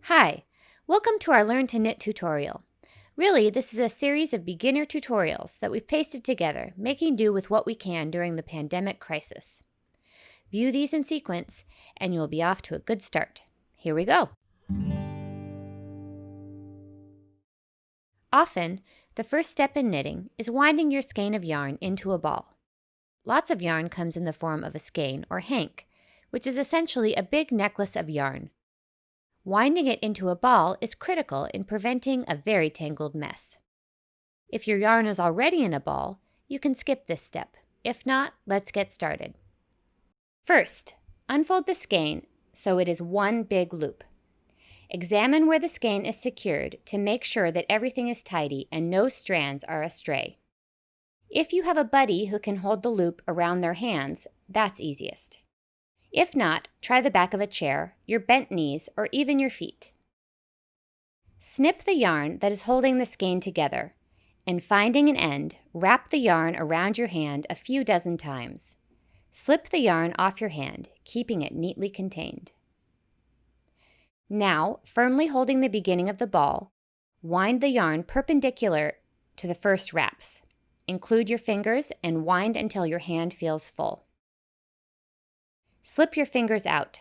Hi, welcome to our Learn to Knit tutorial. Really, this is a series of beginner tutorials that we've pasted together, making do with what we can during the pandemic crisis. View these in sequence, and you'll be off to a good start. Here we go. Often, the first step in knitting is winding your skein of yarn into a ball. Lots of yarn comes in the form of a skein or hank, which is essentially a big necklace of yarn. Winding it into a ball is critical in preventing a very tangled mess. If your yarn is already in a ball, you can skip this step. If not, let's get started. First, unfold the skein so it is one big loop. Examine where the skein is secured to make sure that everything is tidy and no strands are astray. If you have a buddy who can hold the loop around their hands, that's easiest. If not, try the back of a chair, your bent knees, or even your feet. Snip the yarn that is holding the skein together, and finding an end, wrap the yarn around your hand a few dozen times. Slip the yarn off your hand, keeping it neatly contained. Now, firmly holding the beginning of the ball, wind the yarn perpendicular to the first wraps. Include your fingers and wind until your hand feels full. Slip your fingers out,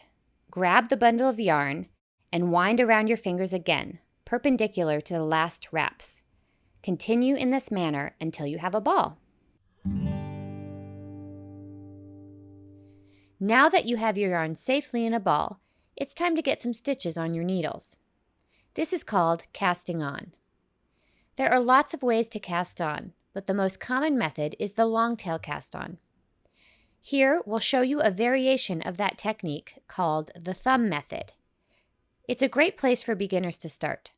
grab the bundle of yarn, and wind around your fingers again, perpendicular to the last wraps. Continue in this manner until you have a ball. Now that you have your yarn safely in a ball, it's time to get some stitches on your needles. This is called casting on. There are lots of ways to cast on, but the most common method is the long tail cast on. Here, we'll show you a variation of that technique called the thumb method. It's a great place for beginners to start.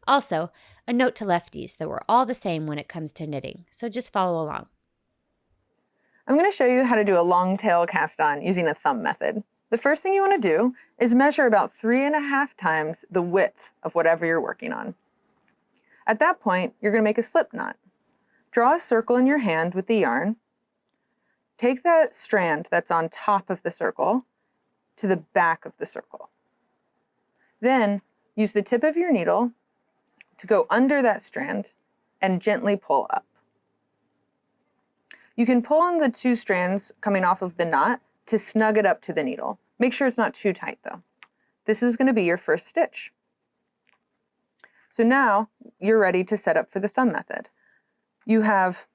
Also, a note to lefties that we're all the same when it comes to knitting, so just follow along. I'm going to show you how to do a long tail cast on using a thumb method. The first thing you want to do is measure about 3.5 times the width of whatever you're working on. At that point, you're going to make a slip knot. Draw a circle in your hand with the yarn. Take that strand that's on top of the circle to the back of the circle. Then use the tip of your needle to go under that strand and gently pull up. You can pull on the two strands coming off of the knot to snug it up to the needle. Make sure it's not too tight though. This is going to be your first stitch. So now you're ready to set up for the thumb method. You have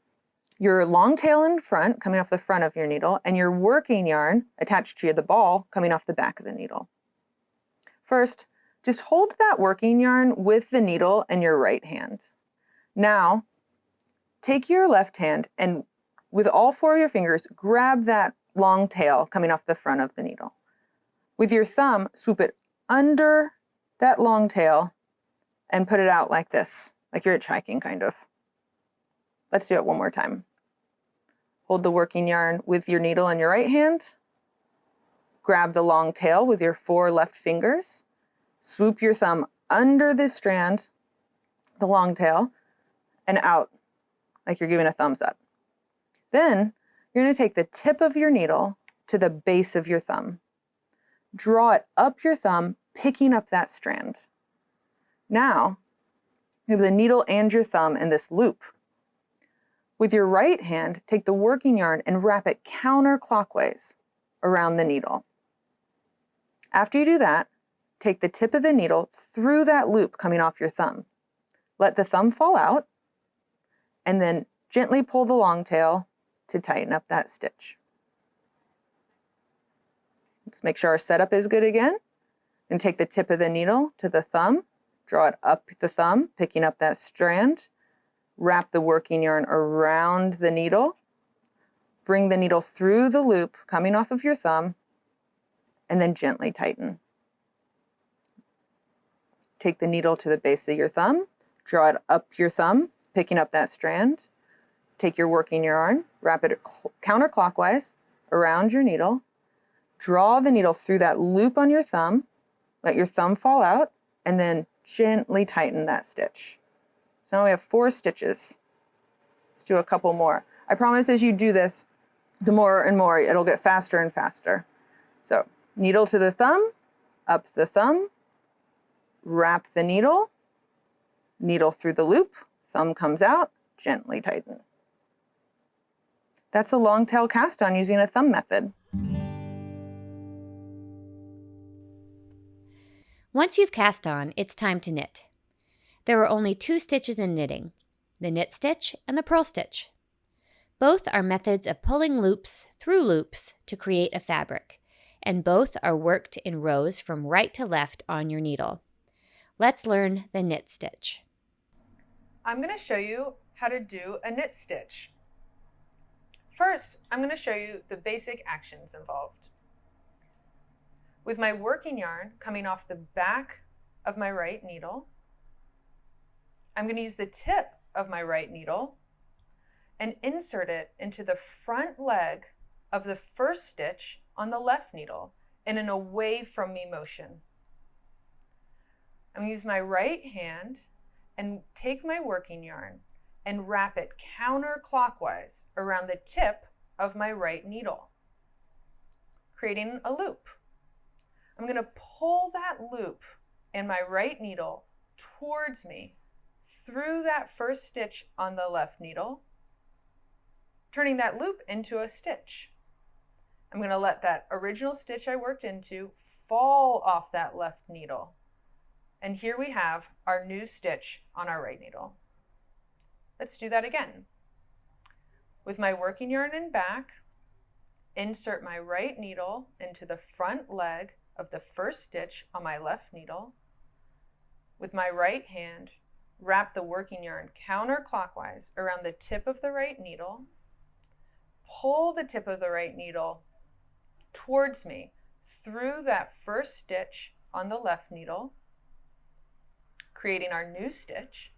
your long tail in front, coming off the front of your needle, and your working yarn attached to the ball coming off the back of the needle. First, just hold that working yarn with the needle in your right hand. Now, take your left hand and with all 4 of your fingers, grab that long tail coming off the front of the needle. With your thumb, swoop it under that long tail and put it out like this, like you're hitchhiking kind of. Let's do it one more time. Hold the working yarn with your needle in your right hand. Grab the long tail with your 4 left fingers. Swoop your thumb under this strand, the long tail, and out like you're giving a thumbs up. Then you're going to take the tip of your needle to the base of your thumb. Draw it up your thumb, picking up that strand. Now, you have the needle and your thumb in this loop. With your right hand, take the working yarn and wrap it counterclockwise around the needle. After you do that, take the tip of the needle through that loop coming off your thumb. Let the thumb fall out, and then gently pull the long tail to tighten up that stitch. Let's make sure our setup is good again. And take the tip of the needle to the thumb, draw it up the thumb, picking up that strand. Wrap the working yarn around the needle, bring the needle through the loop coming off of your thumb, and then gently tighten. Take the needle to the base of your thumb, draw it up your thumb, picking up that strand. Take your working yarn, wrap it counterclockwise around your needle, draw the needle through that loop on your thumb, let your thumb fall out, and then gently tighten that stitch. So now we have 4 stitches. Let's do a couple more. I promise as you do this, the more and more it'll get faster and faster. So needle to the thumb, up the thumb, Wrap the needle, needle through the loop, thumb comes out, gently tighten. That's a long tail cast on using a thumb method. Once you've cast on, it's time to knit. There are only 2 stitches in knitting, the knit stitch and the purl stitch. Both are methods of pulling loops through loops to create a fabric, and both are worked in rows from right to left on your needle. Let's learn the knit stitch. I'm going to show you how to do a knit stitch. First, I'm going to show you the basic actions involved. With my working yarn coming off the back of my right needle, I'm going to use the tip of my right needle and insert it into the front leg of the first stitch on the left needle in an away from me motion. I'm going to use my right hand and take my working yarn and wrap it counterclockwise around the tip of my right needle, creating a loop. I'm going to pull that loop in my right needle towards me through that first stitch on the left needle, turning that loop into a stitch. I'm going to let that original stitch I worked into fall off that left needle. And here we have our new stitch on our right needle. Let's do that again. With my working yarn in back, insert my right needle into the front leg of the first stitch on my left needle. With my right hand, wrap the working yarn counterclockwise around the tip of the right needle. Pull the tip of the right needle towards me through that first stitch on the left needle, creating our new stitch,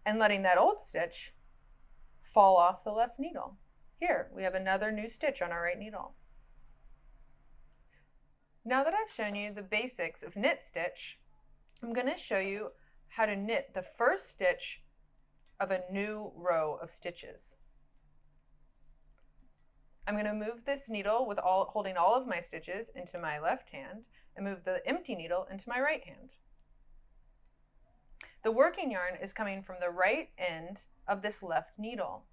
and letting that old stitch fall off the left needle. Here, we have another new stitch on our right needle. Now that I've shown you the basics of knit stitch, I'm going to show you how to knit the first stitch of a new row of stitches. I'm going to move this needle with holding all of my stitches into my left hand and move the empty needle into my right hand. The working yarn is coming from the right end of this left needle.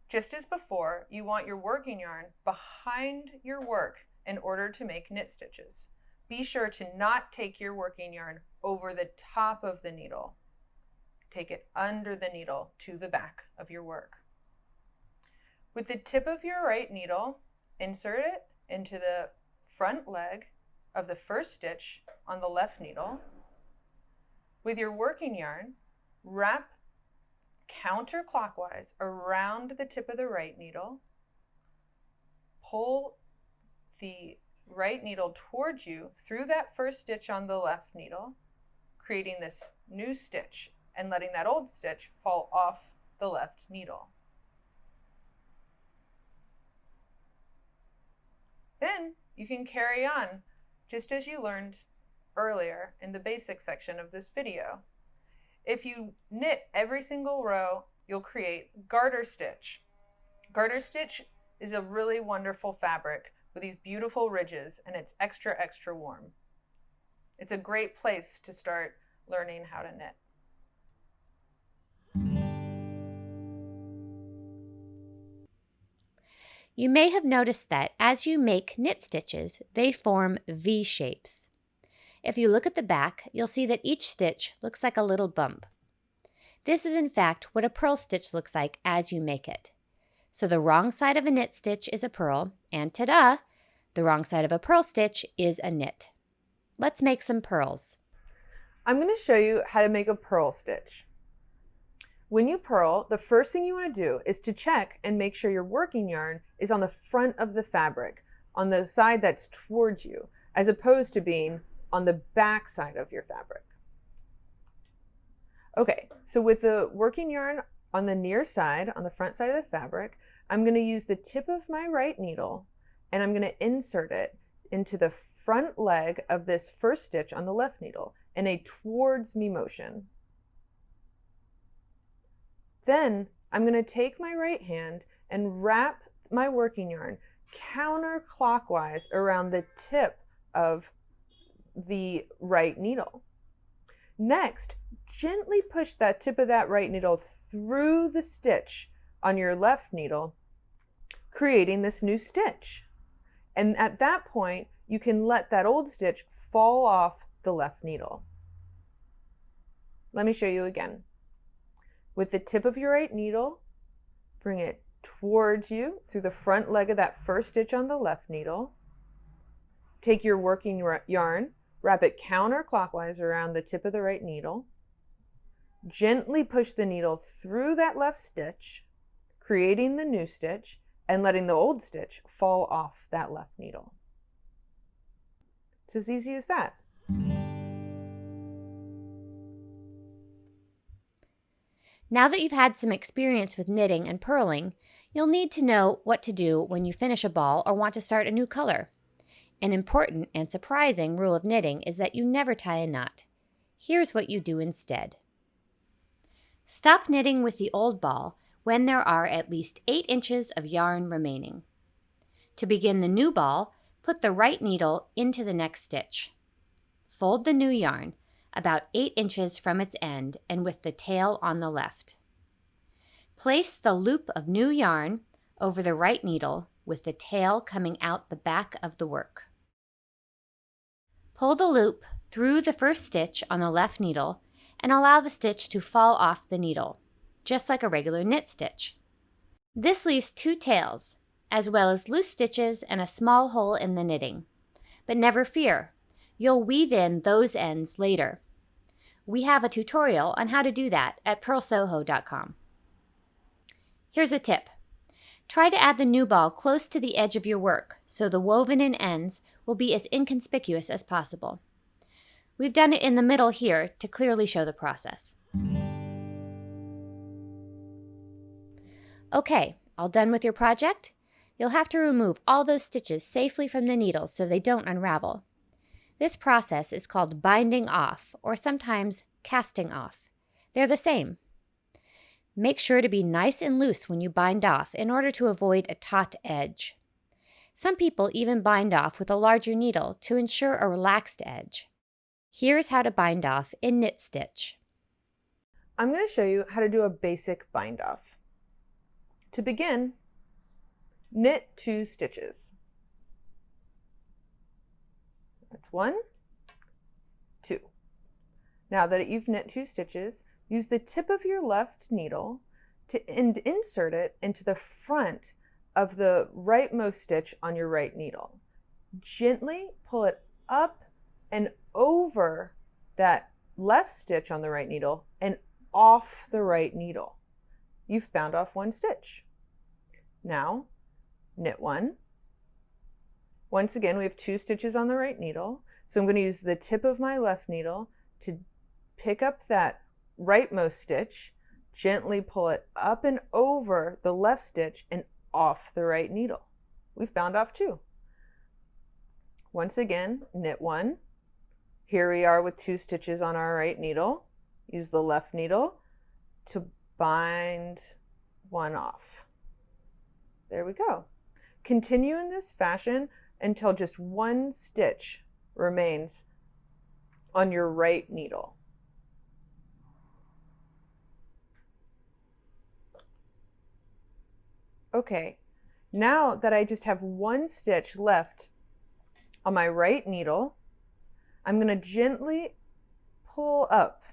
Just as before, you want your working yarn behind your work in order to make knit stitches. Be sure to not take your working yarn over the top of the needle. Take it under the needle to the back of your work. With the tip of your right needle, insert it into the front leg of the first stitch on the left needle. With your working yarn, wrap counterclockwise around the tip of the right needle. Pull the right needle towards you through that first stitch on the left needle, creating this new stitch and letting that old stitch fall off the left needle. Then you can carry on just as you learned earlier in the basic section of this video. If you knit every single row, you'll create garter stitch. Garter stitch is a really wonderful fabric with these beautiful ridges, and it's extra warm. It's a great place to start learning how to knit. You may have noticed that as you make knit stitches, they form V shapes. If you look at the back, you'll see that each stitch looks like a little bump. This is in fact what a purl stitch looks like as you make it. So the wrong side of a knit stitch is a purl, and ta-da, the wrong side of a purl stitch is a knit. Let's make some purls. I'm going to show you how to make a purl stitch. When you purl, the first thing you want to do is to check and make sure your working yarn is on the front of the fabric, on the side that's towards you, as opposed to being on the back side of your fabric. Okay, so with the working yarn on the near side, on the front side of the fabric, I'm going to use the tip of my right needle and I'm going to insert it into the front leg of this first stitch on the left needle in a towards me motion. Then I'm going to take my right hand and wrap my working yarn counterclockwise around the tip of the right needle. Next, gently push that tip of that right needle through the stitch on your left needle, creating this new stitch. And at that point, you can let that old stitch fall off the left needle. Let me show you again. With the tip of your right needle, bring it towards you through the front leg of that first stitch on the left needle. Take your working yarn, wrap it counterclockwise around the tip of the right needle. Gently push the needle through that left stitch, creating the new stitch and letting the old stitch fall off that left needle. It's as easy as that. Now that you've had some experience with knitting and purling, you'll need to know what to do when you finish a ball or want to start a new color. An important and surprising rule of knitting is that you never tie a knot. Here's what you do instead. Stop knitting with the old ball when there are at least 8 inches of yarn remaining. To begin the new ball, put the right needle into the next stitch. Fold the new yarn about 8 inches from its end and with the tail on the left. Place the loop of new yarn over the right needle with the tail coming out the back of the work. Pull the loop through the first stitch on the left needle and allow the stitch to fall off the needle, just like a regular knit stitch. This leaves 2 tails, as well as loose stitches and a small hole in the knitting. But never fear, you'll weave in those ends later. We have a tutorial on how to do that at purlsoho.com. Here's a tip. Try to add the new ball close to the edge of your work so the woven-in ends will be as inconspicuous as possible. We've done it in the middle here to clearly show the process. Okay, all done with your project? You'll have to remove all those stitches safely from the needles so they don't unravel. This process is called binding off, or sometimes casting off. They're the same. Make sure to be nice and loose when you bind off in order to avoid a taut edge. Some people even bind off with a larger needle to ensure a relaxed edge. Here's how to bind off in knit stitch. I'm going to show you how to do a basic bind off. To begin, knit 2 stitches. That's 1, 2. Now that you've knit 2 stitches, use the tip of your left needle to insert it into the front of the rightmost stitch on your right needle. Gently pull it up and over that left stitch on the right needle and off the right needle. You've bound off 1 stitch. Now, knit 1. Once again, we have 2 stitches on the right needle, so I'm going to use the tip of my left needle to pick up that rightmost stitch, gently pull it up and over the left stitch and off the right needle. We've bound off 2. Once again, knit 1. Here we are with 2 stitches on our right needle. Use the left needle to bind 1 off. There we go. Continue in this fashion until just 1 stitch remains on your right needle. Okay, now that I just have 1 stitch left on my right needle, I'm going to gently pull up.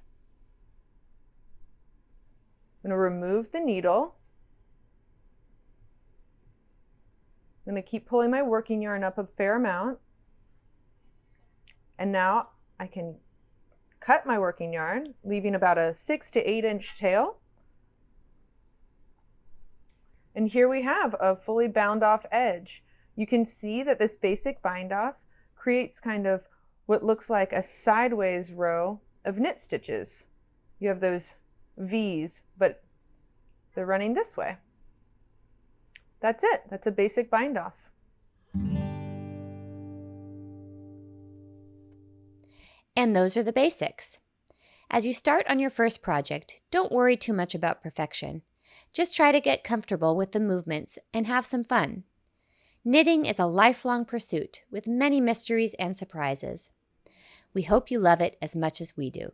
I'm going to remove the needle. I'm going to keep pulling my working yarn up a fair amount. And now I can cut my working yarn, leaving about a 6 to 8 inch tail. And here we have a fully bound off edge. You can see that this basic bind off creates kind of what looks like a sideways row of knit stitches. You have those V's, but they're running this way. That's it. That's a basic bind off. And those are the basics. As you start on your first project, don't worry too much about perfection. Just try to get comfortable with the movements and have some fun. Knitting is a lifelong pursuit with many mysteries and surprises. We hope you love it as much as we do.